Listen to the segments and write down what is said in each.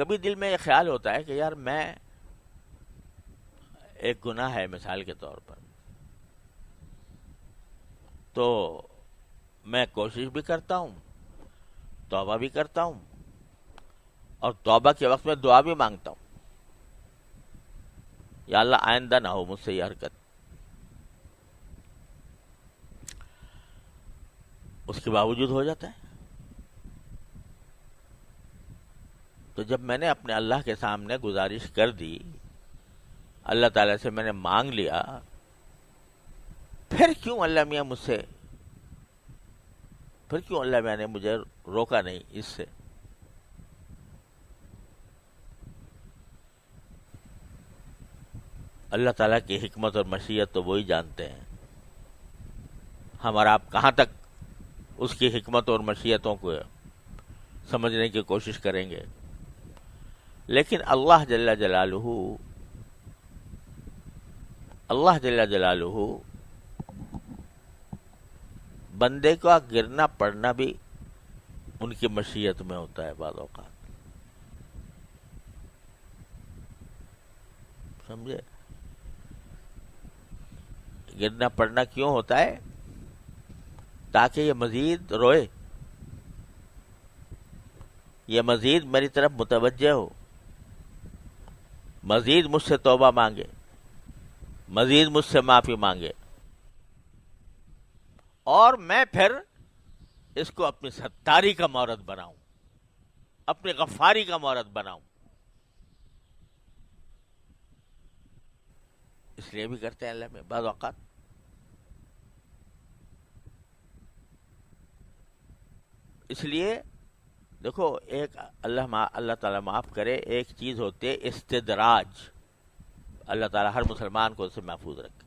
کبھی دل میں یہ خیال ہوتا ہے کہ یار میں ایک گناہ ہے مثال کے طور پر، تو میں کوشش بھی کرتا ہوں، توبہ بھی کرتا ہوں، اور توبہ کے وقت میں دعا بھی مانگتا ہوں، یا اللہ آئندہ نہ ہو مجھ سے یہ حرکت. اس کے باوجود ہو جاتا ہے. تو جب میں نے اپنے اللہ کے سامنے گزارش کر دی، اللہ تعالیٰ سے میں نے مانگ لیا، پھر کیوں اللہ میاں مجھ سے، پھر کیوں اللہ میاں نے مجھے روکا نہیں اس سے؟ اللہ تعالیٰ کی حکمت اور مشیت تو وہی جانتے ہیں. ہم اور آپ کہاں تک اس کی حکمت اور مشیتوں کو سمجھنے کی کوشش کریں گے؟ لیکن اللہ جل جلالہ بندے کا گرنا پڑنا بھی ان کی مشیت میں ہوتا ہے بعض اوقات. سمجھے؟ گرنا پڑنا کیوں ہوتا ہے؟ تاکہ یہ مزید روئے، یہ مزید میری طرف متوجہ ہو، مزید مجھ سے توبہ مانگے، مزید مجھ سے معافی مانگے، اور میں پھر اس کو اپنی ستاری کا مورد بناؤں، اپنی غفاری کا مورد بناؤں. اس لیے بھی کرتے ہیں اللہ میں بعض اوقات. اس لیے دیکھو، ایک اللہ تعالیٰ معاف کرے، ایک چیز ہوتی ہے استدراج. اللہ تعالیٰ ہر مسلمان کو اس سے محفوظ رکھے.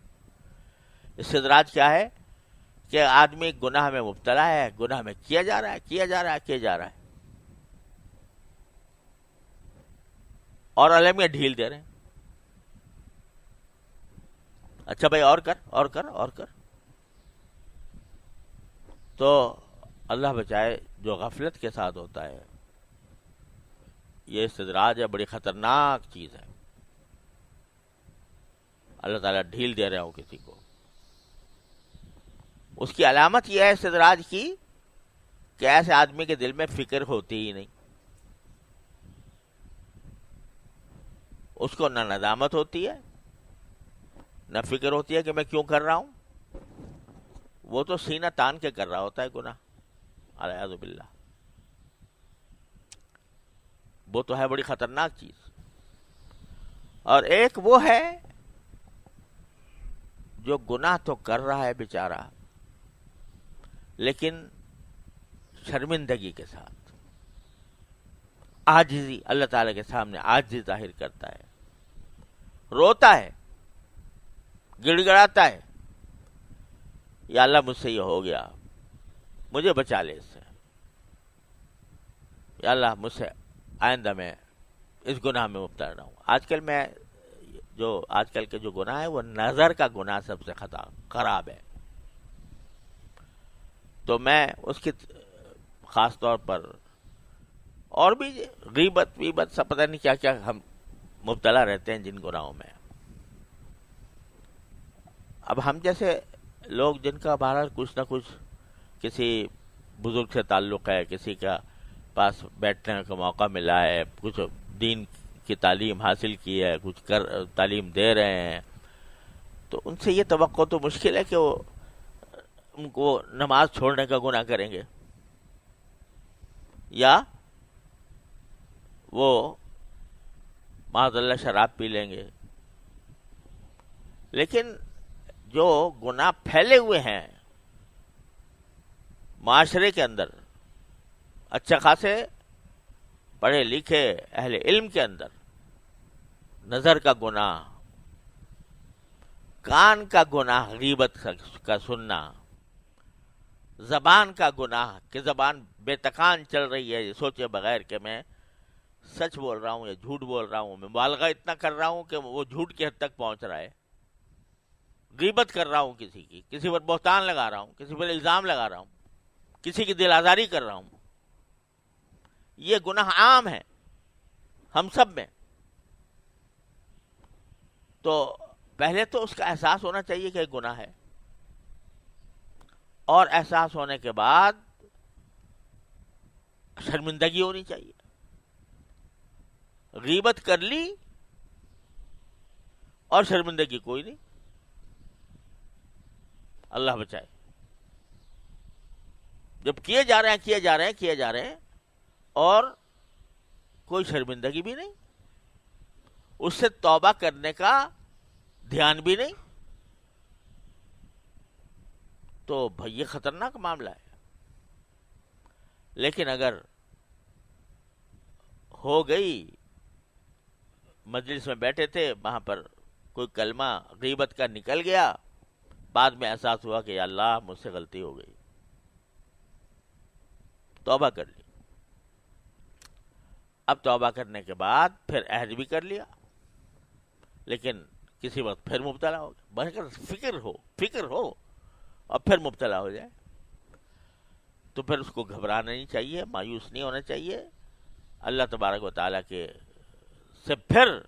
استدراج کیا ہے؟ کہ آدمی گناہ میں مبتلا ہے، گناہ میں کیا جا رہا ہے، اور اللہ میں ڈھیل دے رہے ہیں. اچھا بھائی اور کر. تو اللہ بچائے، جو غفلت کے ساتھ ہوتا ہے، یہ استدراج ہے، بڑی خطرناک چیز ہے. اللہ تعالیٰ ڈھیل دے رہا ہو کسی کو. اس کی علامت یہ ہے استدراج کی کہ ایسے آدمی کے دل میں فکر ہوتی ہی نہیں. اس کو نہ ندامت ہوتی ہے، نہ فکر ہوتی ہے کہ میں کیوں کر رہا ہوں. وہ تو سینہ تان کے کر رہا ہوتا ہے گناہ، اعوذ باللہ. وہ تو ہے بڑی خطرناک چیز. اور ایک وہ ہے جو گناہ تو کر رہا ہے بیچارہ، لیکن شرمندگی کے ساتھ، عاجزی، اللہ تعالیٰ کے سامنے عاجزی ظاہر کرتا ہے، روتا ہے، گڑ گڑاتا ہے، یا اللہ مجھ سے یہ ہو گیا، مجھے بچا لے اس سے، یا اللہ مجھ سے آئندہ میں اس گناہ میں مبتلا نہ ہوں. آج کل کے جو گناہ ہے وہ نظر کا گناہ سب سے خراب ہے. تو میں اس کی خاص طور پر، اور بھی غیبت سب پتہ نہیں کیا کیا ہم مبتلا رہتے ہیں جن گناہوں میں. اب ہم جیسے لوگ جن کا بہرحال کچھ نہ کچھ کسی بزرگ سے تعلق ہے، کسی کا پاس بیٹھنے کا موقع ملا ہے، کچھ دین کی تعلیم حاصل کی ہے، کچھ تعلیم دے رہے ہیں، تو ان سے یہ توقع تو مشکل ہے کہ وہ ان کو نماز چھوڑنے کا گناہ کریں گے، یا وہ معاذ اللہ شراب پی لیں گے. لیکن جو گناہ پھیلے ہوئے ہیں معاشرے کے اندر، اچھا خاصے پڑھے لکھے اہل علم کے اندر، نظر کا گناہ، کان کا گناہ، غیبت کا سننا، زبان کا گناہ کہ زبان بے تکان چل رہی ہے، یہ سوچے بغیر کہ میں سچ بول رہا ہوں یا جھوٹ بول رہا ہوں، میں مبالغہ اتنا کر رہا ہوں کہ وہ جھوٹ کی حد تک پہنچ رہا ہے، غیبت کر رہا ہوں کسی پر بہتان لگا رہا ہوں، کسی پر الزام لگا رہا ہوں، کسی کی دل آزاری کر رہا ہوں. یہ گناہ عام ہے، ہم سب میں. تو پہلے تو اس کا احساس ہونا چاہیے کہ ایک گناہ ہے، اور احساس ہونے کے بعد شرمندگی ہونی چاہیے. غیبت کر لی اور شرمندگی کوئی نہیں، اللہ بچائے. جب کیے جا رہے ہیں اور کوئی شرمندگی بھی نہیں، اس سے توبہ کرنے کا دھیان بھی نہیں، تو بھائی یہ خطرناک معاملہ ہے. لیکن اگر ہو گئی، مجلس میں بیٹھے تھے، وہاں پر کوئی کلمہ غیبت کا نکل گیا، بعد میں احساس ہوا کہ یا اللہ مجھ سے غلطی ہو گئی، توبہ کر لی. اب توبہ کرنے کے بعد پھر عہد بھی کر لیا، لیکن کسی وقت پھر مبتلا ہو گیا. بس فکر ہو اور پھر مبتلا ہو جائے تو پھر اس کو گھبرانا نہیں چاہیے، مایوس نہیں ہونا چاہیے. اللہ تبارک و تعالیٰ کے سے پھر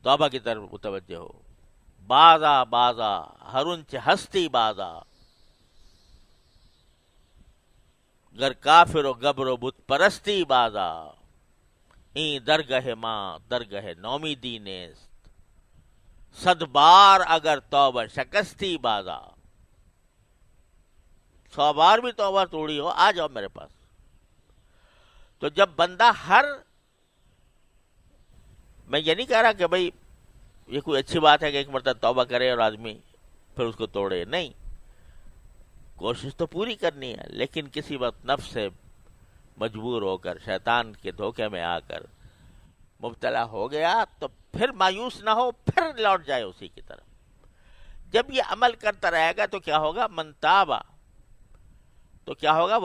توبہ کی طرف متوجہ ہو. بازا ہرنچ ہستی بازا، گر کافر و گبر و بت پرستی بازا، این درگہ ماں درگہ نومیدی نیست، صد بار اگر توبہ شکستی بازا. 100 بار بھی توبہ توڑی ہو، آ جاؤ میرے پاس. تو جب بندہ میں یہ نہیں کہہ رہا کہ بھائی یہ کوئی اچھی بات ہے کہ ایک مرتبہ توبہ کرے اور آدمی پھر اس کو توڑے، نہیں، کوشش تو پوری کرنی ہے. لیکن کسی وقت نفس سے مجبور ہو کر، شیطان کے دھوکے میں آ کر مبتلا ہو گیا تو پھر مایوس نہ ہو، پھر لوٹ جائے اسی کی طرف. جب یہ عمل کرتا رہے گا تو کیا ہوگا؟ من تابا، تو کیا ہوگا؟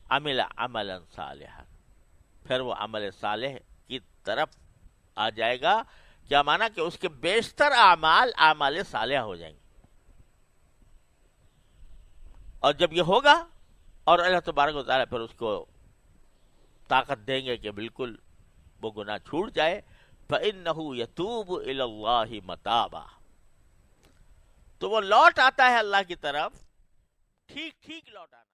عمل عملا صالحا، پھر وہ عمل صالح کی طرف آ جائے گا. کیا مانا؟ کہ اس کے بیشتر اعمال صالحہ ہو جائیں گے. اور جب یہ ہوگا اور اللہ تبارک و تعالیٰ پھر اس کو طاقت دیں گے کہ بالکل وہ گناہ چھوٹ جائے، فَإِنَّهُ يَتُوبُ إِلَى اللَّهِ مَتَابًا، تو وہ لوٹ آتا ہے اللہ کی طرف، ٹھیک لوٹ آنا.